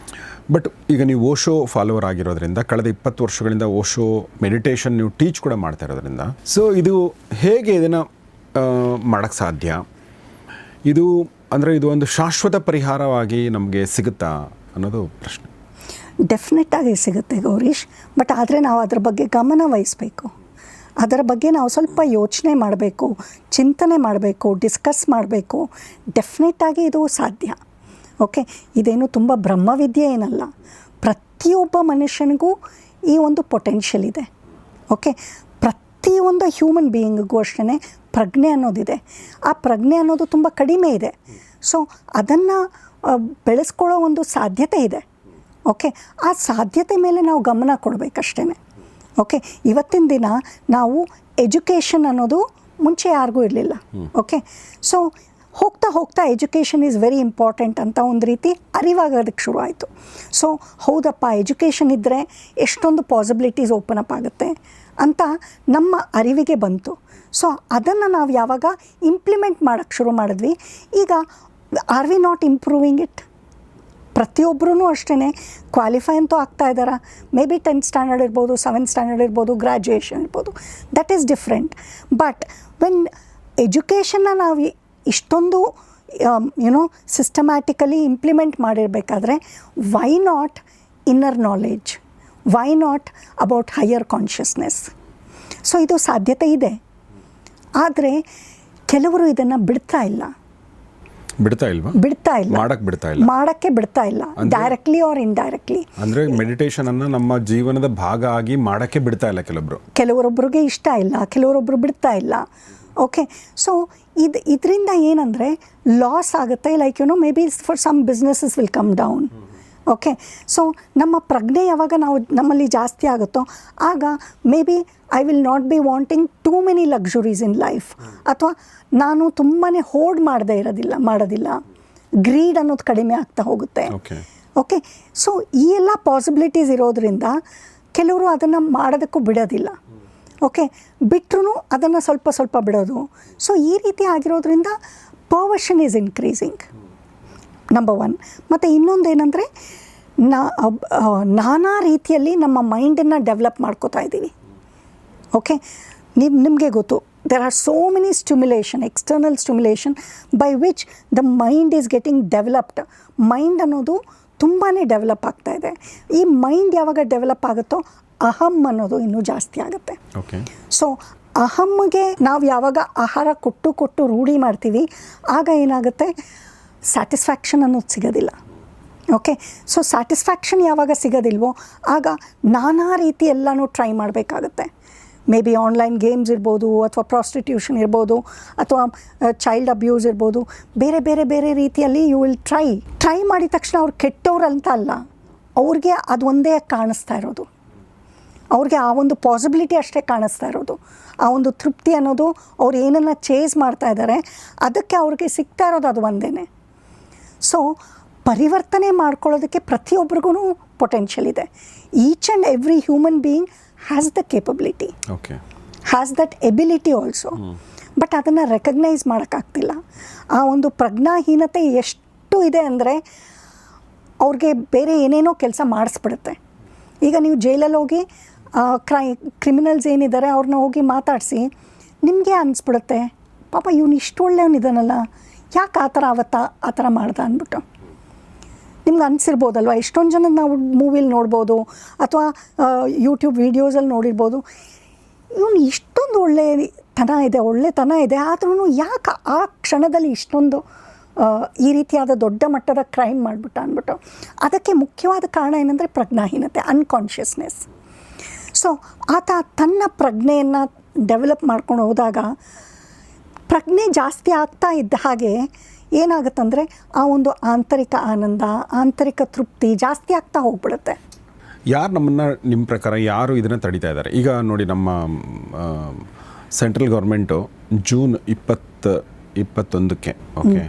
ಬಟ್ ಈಗ ನೀವು ಓಶೋ ಫಾಲೋವರ್ ಆಗಿರೋದ್ರಿಂದ ಕಳೆದ 20 ವರ್ಷಗಳಿಂದ ಓಶೋ ಮೆಡಿಟೇಷನ್ ನೀವು ಟೀಚ್ ಕೂಡ ಮಾಡ್ತಾ ಇರೋದ್ರಿಂದ ಸೊ ಇದು ಹೇಗೆ ಇದನ್ನು ಮಾಡೋಕ್ಕೆ ಸಾಧ್ಯ? ಇದು ಅಂದರೆ ಇದು ಒಂದು ಶಾಶ್ವತ ಪರಿಹಾರವಾಗಿ ನಮಗೆ ಸಿಗುತ್ತಾ ಅನ್ನೋದು ಪ್ರಶ್ನೆ. ಡೆಫಿನೆಟ್ಟಾಗಿ ಸಿಗುತ್ತೆ ಗೌರೀಶ್, ಬಟ್ ಆದರೆ ನಾವು ಅದ್ರ ಬಗ್ಗೆ ಗಮನ ವಹಿಸಬೇಕು. ಅದರ ಬಗ್ಗೆ ನಾವು ಸ್ವಲ್ಪ ಯೋಚನೆ ಮಾಡಬೇಕು, ಚಿಂತನೆ ಮಾಡಬೇಕು, ಡಿಸ್ಕಸ್ ಮಾಡಬೇಕು. ಡೆಫಿನೆಟ್ಟಾಗಿ ಇದು ಸಾಧ್ಯ. ಓಕೆ, ಇದೇನು ತುಂಬ ಬ್ರಹ್ಮವಿದ್ಯೆ ಏನಲ್ಲ. ಪ್ರತಿಯೊಬ್ಬ ಮನುಷ್ಯನಿಗೂ ಈ ಒಂದು ಪೊಟೆನ್ಷಿಯಲ್ ಇದೆ. ಓಕೆ, ಪ್ರತಿಯೊಂದು ಹ್ಯೂಮನ್ ಬೀಯಿಂಗಿಗೂ ಅಷ್ಟೇ ಪ್ರಜ್ಞೆ ಅನ್ನೋದಿದೆ. ಆ ಪ್ರಜ್ಞೆ ಅನ್ನೋದು ತುಂಬ ಕಡಿಮೆ ಇದೆ. ಸೊ ಅದನ್ನು ಬೆಳೆಸ್ಕೊಳ್ಳೋ ಒಂದು ಸಾಧ್ಯತೆ ಇದೆ. ಓಕೆ, ಆ ಸಾಧ್ಯತೆ ಮೇಲೆ ನಾವು ಗಮನ ಕೊಡಬೇಕಷ್ಟೇ. ಓಕೆ, ಇವತ್ತಿನ ದಿನ ನಾವು ಎಜುಕೇಷನ್ ಅನ್ನೋದು ಮುಂಚೆ ಯಾರಿಗೂ ಇರಲಿಲ್ಲ. ಓಕೆ, ಸೊ ಹೋಗ್ತಾ ಹೋಗ್ತಾ ಎಜುಕೇಷನ್ ಈಸ್ ವೆರಿ ಇಂಪಾರ್ಟೆಂಟ್ ಅಂತ ಒಂದು ರೀತಿ ಅರಿವಾಗೋದಕ್ಕೆ ಶುರು ಆಯಿತು. ಸೊ ಹೌದಪ್ಪ, ಎಜುಕೇಷನ್ ಇದ್ದರೆ ಎಷ್ಟೊಂದು ಪಾಸಿಬಿಲಿಟೀಸ್ ಓಪನ್ ಅಪ್ ಆಗುತ್ತೆ ಅಂತ ನಮ್ಮ ಅರಿವಿಗೆ ಬಂತು. ಸೊ ಅದನ್ನು ನಾವು ಯಾವಾಗ ಇಂಪ್ಲಿಮೆಂಟ್ ಮಾಡೋಕ್ಕೆ ಶುರು ಮಾಡಿದ್ವಿ, ಈಗ are we not improving it? ಪ್ರತಿಯೊಬ್ಬರೂ ಅಷ್ಟೇ ಕ್ವಾಲಿಫೈ ಅಂತೂ ಆಗ್ತಾ ಇದ್ದಾರೆ. ಮೇ ಬಿ 10th ಸ್ಟ್ಯಾಂಡರ್ಡ್ ಇರ್ಬೋದು, 7th ಸ್ಟ್ಯಾಂಡರ್ಡ್ ಇರ್ಬೋದು, ಗ್ರ್ಯಾಜುಯೇಷನ್ ಇರ್ಬೋದು, that is different. But when ಎಜುಕೇಷನ್ನ ನಾವು ಇಷ್ಟೊಂದು ಸಿಸ್ಟಮ್ಯಾಟಿಕಲಿ ಇಂಪ್ಲಿಮೆಂಟ್ ಮಾಡಿರಬೇಕಾದ್ರೆ why not inner knowledge, why not about higher consciousness? So ಇದು ಸಾಧ್ಯತೆ ಇದೆ. ಆದರೆ ಕೆಲವರು ಇದನ್ನು ಬಿಡ್ತಾ ಇಲ್ಲ. ಮಾಡಕ್ಕೆ ಬಿಡ್ತಾ ಇಲ್ಲ, ಡೈರೆಕ್ಟ್ಲಿ ಆರ್ ಇಂಡೈರೆಕ್ಟ್ಲಿ. ಅಂದ್ರೆ ಮೆಡಿಟೇಷನ್ ಅನ್ನ ನಮ್ಮ ಜೀವನದ ಭಾಗ ಆಗಿ ಮಾಡಕ್ಕೆ ಬಿಡ್ತಾ ಇಲ್ಲ ಕೆಲವರೊಬ್ಬರಿಗೆ ಇಷ್ಟ ಇಲ್ಲ, ಕೆಲವರೊಬ್ಬರು ಬಿಡ್ತಾ ಇಲ್ಲ. ಓಕೆ, ಸೊ ಇದರಿಂದ ಏನಂದರೆ ಲಾಸ್ ಆಗುತ್ತೆ. Like maybe for some businesses will come down. Okay, so ನಮ್ಮ ಪ್ರಜ್ಞೆ ಯಾವಾಗ ನಮ್ಮಲ್ಲಿ ಜಾಸ್ತಿ ಆಗುತ್ತೋ ಆಗ maybe I will not be wanting too many luxuries in life. ಅಥವಾ ನಾನು ತುಂಬಾ ಹೋಲ್ಡ್ ಮಾಡೋದಿಲ್ಲ. ಗ್ರೀಡ್ ಅನ್ನೋದು ಕಡಿಮೆ ಆಗ್ತಾ ಹೋಗುತ್ತೆ. ಓಕೆ, ಸೊ ಈ ಎಲ್ಲ ಪಾಸಿಬಿಲಿಟೀಸ್ ಇರೋದ್ರಿಂದ ಕೆಲವರು ಅದನ್ನು ಮಾಡೋದಕ್ಕೂ ಬಿಡೋದಿಲ್ಲ. ಓಕೆ, ಬಿಟ್ಟರು ಅದನ್ನು ಸ್ವಲ್ಪ ಬಿಡೋದು. ಸೊ ಈ ರೀತಿ ಆಗಿರೋದ್ರಿಂದ ಪರ್ವರ್ಷನ್ ಈಸ್ ಇನ್ಕ್ರೀಸಿಂಗ್, ನಂಬರ್ 1. ಮತ್ತು ಇನ್ನೊಂದೇನೆಂದರೆ ನಾನಾ ರೀತಿಯಲ್ಲಿ ನಮ್ಮ ಮೈಂಡನ್ನು ಡೆವಲಪ್ ಮಾಡ್ಕೋತಾ ಇದ್ದೀವಿ. ಓಕೆ, ನಿಮಗೆ ಗೊತ್ತು, there are so many external stimulation by which the mind is getting developed. Mind ಅನ್ನೋದು ತುಂಬಾ ಡೆವಲಪ್ ಆಗ್ತಾ ಇದೆ. ಈ ಮೈಂಡ್ ಯಾವಾಗ ಡೆವಲಪ್ ಆಗುತ್ತೋ ಅಹಂ ಅನ್ನೋದು ಇನ್ನೂ ಜಾಸ್ತಿ ಆಗುತ್ತೆ. ಸೊ ಅಹಮ್ಗೆ ನಾವು ಯಾವಾಗ ಆಹಾರ ಕೊಟ್ಟು ರೂಢಿ ಮಾಡ್ತೀವಿ, ಆಗ ಏನಾಗುತ್ತೆ, ಸ್ಯಾಟಿಸ್ಫ್ಯಾಕ್ಷನ್ ಅನ್ನೋದು ಸಿಗೋದಿಲ್ಲ. ಓಕೆ, ಸೊ ಸ್ಯಾಟಿಸ್ಫ್ಯಾಕ್ಷನ್ ಯಾವಾಗ ಸಿಗೋದಿಲ್ವೋ ಆಗ ನಾನಾ ರೀತಿ ಎಲ್ಲನೂ ಟ್ರೈ ಮಾಡಬೇಕಾಗತ್ತೆ. ಮೇ ಬಿ ಆನ್ಲೈನ್ ಗೇಮ್ಸ್ ಇರ್ಬೋದು, ಅಥವಾ ಪ್ರಾಸ್ಟಿಟ್ಯೂಷನ್ ಇರ್ಬೋದು, ಅಥವಾ ಚೈಲ್ಡ್ ಅಬ್ಯೂಸ್ ಇರ್ಬೋದು, ಬೇರೆ ರೀತಿಯಲ್ಲಿ ಯು ವಿಲ್ ಟ್ರೈ ಮಾಡಿದ ತಕ್ಷಣ ಅವ್ರು ಕೆಟ್ಟವ್ರಂತ ಅಲ್ಲ, ಅವ್ರಿಗೆ ಅದು ಒಂದೇ ಕಾಣಿಸ್ತಾ ಇರೋದು. ಅವ್ರಿಗೆ ಆ ಒಂದು ಪಾಸಿಬಿಲಿಟಿ ಅಷ್ಟೇ ಕಾಣಿಸ್ತಾ ಇರೋದು. ಆ ಒಂದು ತೃಪ್ತಿ ಅನ್ನೋದು ಅವ್ರು ಏನನ್ನು ಚೇಸ್ ಮಾಡ್ತಾ ಇದ್ದಾರೆ ಅದಕ್ಕೆ ಅವ್ರಿಗೆ ಸಿಗ್ತಾ ಇರೋದು ಅದು ಒಂದೇ. ಸೊ ಪರಿವರ್ತನೆ ಮಾಡ್ಕೊಳ್ಳೋದಕ್ಕೆ ಪ್ರತಿಯೊಬ್ಬರಿಗೂ ಪೊಟೆನ್ಷಿಯಲ್ ಇದೆ. Each and every human being has the capability, has that ability also. But ಅದನ್ನು ರೆಕಗ್ನೈಸ್ ಮಾಡೋಕ್ಕಾಗ್ತಿಲ್ಲ. ಆ ಒಂದು ಪ್ರಜ್ಞಾಹೀನತೆ ಎಷ್ಟು ಇದೆ ಅಂದರೆ ಅವ್ರಿಗೆ ಬೇರೆ ಏನೇನೋ ಕೆಲಸ ಮಾಡಿಸ್ಬಿಡುತ್ತೆ. ಈಗ ನೀವು ಜೈಲಲ್ಲಿ ಹೋಗಿ ಕ್ರಿಮಿನಲ್ಸ್ ಏನಿದ್ದಾರೆ ಅವ್ರನ್ನ ಹೋಗಿ ಮಾತಾಡಿಸಿ ನಿಮಗೆ ಅನಿಸ್ಬಿಡುತ್ತೆ, ಪಾಪ ಇವನು ಇಷ್ಟು ಒಳ್ಳೆಯವನಿದ್ದಾನಲ್ಲ, ಯಾಕೆ ಆ ಥರ ಮಾಡ್ದ ಅಂದ್ಬಿಟ್ಟು ನಿಮ್ಗೆ ಅನಿಸಿರ್ಬೋದಲ್ವ. ಎಷ್ಟೊಂದು ಜನ ನಾವು ಮೂವಿಲಿ ನೋಡ್ಬೋದು ಅಥವಾ ಯೂಟ್ಯೂಬ್ ವೀಡಿಯೋಸಲ್ಲಿ ನೋಡಿರ್ಬೋದು, ಇವನು ಇಷ್ಟೊಂದು ಒಳ್ಳೆತನ ಇದೆ ಆದ್ರೂ ಯಾಕೆ ಆ ಕ್ಷಣದಲ್ಲಿ ಇಷ್ಟೊಂದು ಈ ರೀತಿಯಾದ ದೊಡ್ಡ ಮಟ್ಟದ ಕ್ರೈಮ್ ಮಾಡಿಬಿಟ್ಟ ಅಂದ್ಬಿಟ್ಟು. ಅದಕ್ಕೆ ಮುಖ್ಯವಾದ ಕಾರಣ ಏನಂದರೆ ಪ್ರಜ್ಞಾಹೀನತೆ, ಅನ್ಕಾನ್ಷಿಯಸ್ನೆಸ್. ಸೊ ಆತ ತನ್ನ ಪ್ರಜ್ಞೆಯನ್ನು ಡೆವಲಪ್ ಮಾಡ್ಕೊಂಡು ಹೋದಾಗ ಪ್ರಜ್ಞೆ ಜಾಸ್ತಿ ಆಗ್ತಾ ಇದ್ದ ಹಾಗೆ ಏನಾಗುತ್ತಂದರೆ ಆ ಒಂದು ಆಂತರಿಕ ಆನಂದ, ಆಂತರಿಕ ತೃಪ್ತಿ ಜಾಸ್ತಿ ಆಗ್ತಾ ಹೋಗ್ಬಿಡುತ್ತೆ. ಯಾರು ನಮ್ಮನ್ನು ನಿಮ್ಮ ಪ್ರಕಾರ ಯಾರು ಇದನ್ನು ತಡೀತಾ ಇದ್ದಾರೆ? ಈಗ ನೋಡಿ, ನಮ್ಮ ಸೆಂಟ್ರಲ್ ಗೌರ್ಮೆಂಟು ಜೂನ್ 21ಕ್ಕೆ ಓಕೆ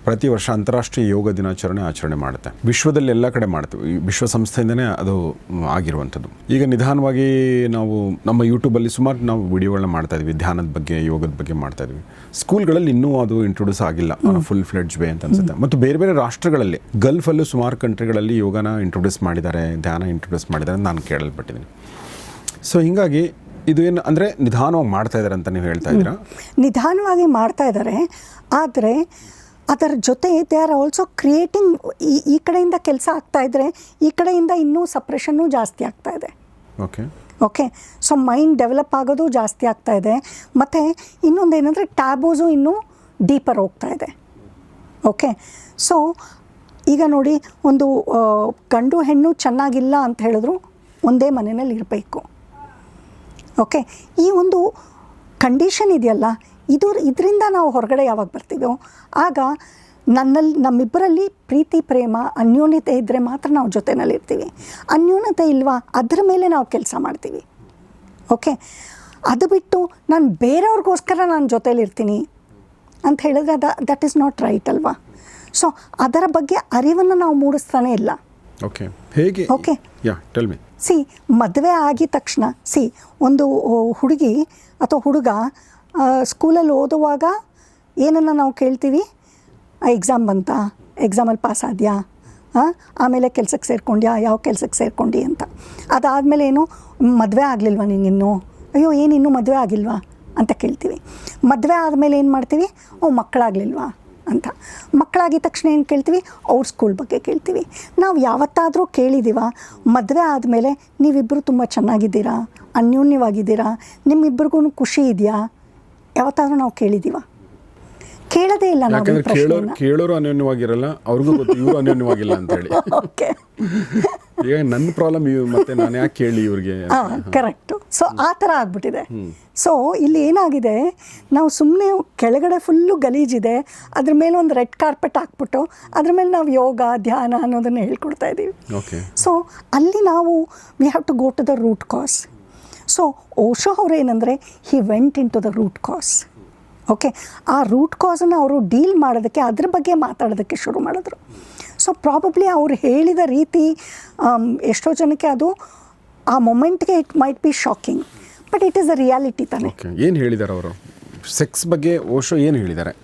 ಪ್ರತಿ ವರ್ಷ ಅಂತಾರಾಷ್ಟ್ರೀಯ ಯೋಗ ದಿನಾಚರಣೆ ಆಚರಣೆ ಮಾಡುತ್ತೆ. ವಿಶ್ವದಲ್ಲಿ ಎಲ್ಲ ಕಡೆ ಮಾಡ್ತೀವಿ, ಈ ವಿಶ್ವಸಂಸ್ಥೆಯಿಂದನೇ ಅದು ಆಗಿರುವಂಥದ್ದು. ಈಗ ನಿಧಾನವಾಗಿ ನಾವು ನಮ್ಮ ಯೂಟ್ಯೂಬಲ್ಲಿ ಸುಮಾರು ನಾವು ವಿಡಿಯೋಗಳನ್ನ ಮಾಡ್ತಾ ಇದ್ವಿ, ಧ್ಯಾನದ ಬಗ್ಗೆ, ಯೋಗದ ಬಗ್ಗೆ ಮಾಡ್ತಾ ಇದ್ವಿ. ಸ್ಕೂಲ್ಗಳಲ್ಲಿ ಇನ್ನೂ ಅದು ಇಂಟ್ರೊಡ್ಯೂಸ್ ಆಗಿಲ್ಲ ಫುಲ್ ಫ್ಲೆಡ್ಜ್ ವೇ ಅಂತ ಅನ್ಸುತ್ತೆ. ಮತ್ತು ಬೇರೆ ಬೇರೆ ರಾಷ್ಟ್ರಗಳಲ್ಲಿ, ಗಲ್ಫಲ್ಲೂ ಸುಮಾರು ಕಂಟ್ರಿಗಳಲ್ಲಿ ಯೋಗನ ಇಂಟ್ರೊಡ್ಯೂಸ್ ಮಾಡಿದ್ದಾರೆ, ಧ್ಯಾನ ಇಂಟ್ರೊಡ್ಯೂಸ್ ಮಾಡಿದ್ದಾರೆ ಅಂತ ನಾನು ಕೇಳಲ್ಪಟ್ಟಿದ್ದೀನಿ. ಸೊ ಹೀಗಾಗಿ ಇದು ಏನು ಅಂದರೆ ನಿಧಾನವಾಗಿ ಮಾಡ್ತಾ ಇದ್ದಾರೆ ಅಂತ ನೀವು ಹೇಳ್ತಾ ಇದ್ದೀರಾ? ನಿಧಾನವಾಗಿ ಮಾಡ್ತಾ ಇದ್ದಾರೆ, ಆದರೆ ಅದರ ಜೊತೆ ದೇ ಆರ್ ಆಲ್ಸೋ ಕ್ರಿಯೇಟಿಂಗ್. ಈ ಕಡೆಯಿಂದ ಕೆಲಸ ಆಗ್ತಾ ಇದ್ದರೆ ಈ ಕಡೆಯಿಂದ ಇನ್ನೂ ಸಪ್ರೆಷನ್ನು ಜಾಸ್ತಿ ಆಗ್ತಾ ಇದೆ. ಓಕೆ, ಸೊ ಮೈಂಡ್ ಡೆವಲಪ್ ಆಗೋದು ಜಾಸ್ತಿ ಆಗ್ತಾ ಇದೆ. ಮತ್ತು ಇನ್ನೊಂದು ಏನಂದರೆ ಟ್ಯಾಬೂಸು ಇನ್ನೂ ಡೀಪರ್ ಹೋಗ್ತಾ ಇದೆ. ಓಕೆ, ಸೊ ಈಗ ನೋಡಿ, ಒಂದು ಗಂಡು ಹೆಣ್ಣು ಚೆನ್ನಾಗಿಲ್ಲ ಅಂತ ಹೇಳಿದ್ರು ಒಂದೇ ಮನೆಯಲ್ಲಿ ಇರಬೇಕು. ಓಕೆ, ಈ ಒಂದು ಕಂಡೀಷನ್ ಇದೆಯಲ್ಲ, ಇದರಿಂದ ನಾವು ಹೊರಗಡೆ ಯಾವಾಗ ಬರ್ತೀವೋ ಆಗ ನಮ್ಮಿಬ್ಬರಲ್ಲಿ ಪ್ರೀತಿ, ಪ್ರೇಮ, ಅನ್ಯೋನ್ಯತೆ ಇದ್ದರೆ ಮಾತ್ರ ನಾವು ಜೊತೆಯಲ್ಲಿರ್ತೀವಿ. ಅನ್ಯೋನ್ಯತೆ ಇಲ್ವಾ, ಅದರ ಮೇಲೆ ನಾವು ಕೆಲಸ ಮಾಡ್ತೀವಿ. ಓಕೆ, ಅದು ಬಿಟ್ಟು ನಾನು ಬೇರೆಯವ್ರಿಗೋಸ್ಕರ ನಾನು ಜೊತೆಯಲ್ಲಿರ್ತೀನಿ ಅಂತ ಹೇಳಿದ್ರೆ ದಟ್ ಈಸ್ ನಾಟ್ ರೈಟ್ ಅಲ್ವಾ? ಸೊ ಅದರ ಬಗ್ಗೆ ಅರಿವನ್ನು ನಾವು ಮೂಡಿಸ್ತಾನೆ ಇಲ್ಲ. ಓಕೆ, ಹೇಗೆ? ಓಕೆ, ಯಾ, ಟೆಲ್ ಮಿ. ಮದುವೆ ಆಗಿದ ತಕ್ಷಣ ಒಂದು ಹುಡುಗಿ ಅಥವಾ ಹುಡುಗ ಸ್ಕೂಲಲ್ಲಿ ಓದುವಾಗ ಏನನ್ನು ನಾವು ಕೇಳ್ತೀವಿ? ಎಕ್ಸಾಮ್ ಬಂತಾ, ಎಕ್ಸಾಮಲ್ಲಿ ಪಾಸ್ ಆದ್ಯಾ, ಆಮೇಲೆ ಕೆಲಸಕ್ಕೆ ಸೇರ್ಕೊಂಡ್ಯಾ, ಯಾವ ಕೆಲಸಕ್ಕೆ ಸೇರ್ಕೊಂಡು ಅಂತ. ಅದಾದಮೇಲೆ ಏನು, ಮದುವೆ ಆಗಲಿಲ್ವಾ ನಿನಗಿನ್ನೂ? ಅಯ್ಯೋ, ಏನು ಇನ್ನೂ ಮದುವೆ ಆಗಿಲ್ವಾ ಅಂತ ಕೇಳ್ತೀವಿ. ಮದುವೆ ಆದಮೇಲೆ ಏನು ಮಾಡ್ತೀವಿ? ಮಕ್ಕಳಾಗಲಿಲ್ವಾ ಅಂತ. ಮಕ್ಕಳಾಗಿದ ತಕ್ಷಣ ಏನು ಕೇಳ್ತೀವಿ? ಅವ್ರ ಸ್ಕೂಲ್ ಬಗ್ಗೆ ಕೇಳ್ತೀವಿ. ನಾವು ಯಾವತ್ತಾದರೂ ಕೇಳಿದ್ದೀವ ಮದುವೆ ಆದಮೇಲೆ ನೀವಿಬ್ಬರು ತುಂಬ ಚೆನ್ನಾಗಿದ್ದೀರಾ, ಅನ್ಯೋನ್ಯವಾಗಿದ್ದೀರಾ, ನಿಮ್ಮಿಬ್ಬರಿಗೂ ಖುಷಿ ಇದೆಯಾ? ಯಾವತ್ತಾದರೂ ನಾವು ಕೇಳಿದ್ದೀವ? ಕೇಳೋದೇ ಇಲ್ಲ ನಾವು. ಕೇಳೋರು ಅನ್ಯೋನ್ಯವಾಗಿರಲ್ಲ, ಅವ್ರಿಗೂ ಗೊತ್ತು ಇವರು ಅನ್ಯೋನ್ಯವಾಗಿಲ್ಲ ಅಂತೇಳಿ. ಓಕೆ, ಈಗ ನನ್ನ ಪ್ರಾಬ್ಲಮ್ ಮತ್ತೆ ನಾನು ಯಾಕೆ ಕೇಳಿ ಇವ್ರಿಗೆ? ಕರೆಕ್ಟು. ಸೊ ಆ ಥರ ಆಗ್ಬಿಟ್ಟಿದೆ. ಸೊ ಇಲ್ಲಿ ಏನಾಗಿದೆ, ನಾವು ಸುಮ್ಮನೆ ಕೆಳಗಡೆ ಫುಲ್ಲು ಗಲೀಜಿದೆ, ಅದ್ರ ಮೇಲೆ ಒಂದು ರೆಡ್ ಕಾರ್ಪೆಟ್ ಹಾಕ್ಬಿಟ್ಟು ಅದ್ರ ಮೇಲೆ ನಾವು ಯೋಗ, ಧ್ಯಾನ ಅನ್ನೋದನ್ನು ಹೇಳ್ಕೊಡ್ತಾ ಇದ್ದೀವಿ. ಸೊ ಅಲ್ಲಿ ನಾವು we have to go to the root cause. So Osho ಅವ್ರು ಏನಂದರೆ he went into the root cause. Okay, ಆ ರೂಟ್ ಕಾಸನ್ನು ಅವರು ಡೀಲ್ ಮಾಡೋದಕ್ಕೆ, ಅದ್ರ ಬಗ್ಗೆ ಮಾತಾಡೋದಕ್ಕೆ ಶುರು ಮಾಡಿದ್ರು. ಸೊ ಪ್ರಾಬಬ್ಲಿ ಅವ್ರು ಹೇಳಿದ ರೀತಿ ಎಷ್ಟೋ ಜನಕ್ಕೆ ಅದು ಆ ಮೊಮೆಂಟ್ಗೆ it might be shocking, but it is a reality ತಾನೆ. ಏನು ಹೇಳಿದ್ದಾರೆ ಅವರು ಸೆಕ್ಸ್ ಬಗ್ಗೆ? ಓಶೋ ಏನು ಹೇಳಿದ್ದಾರೆ?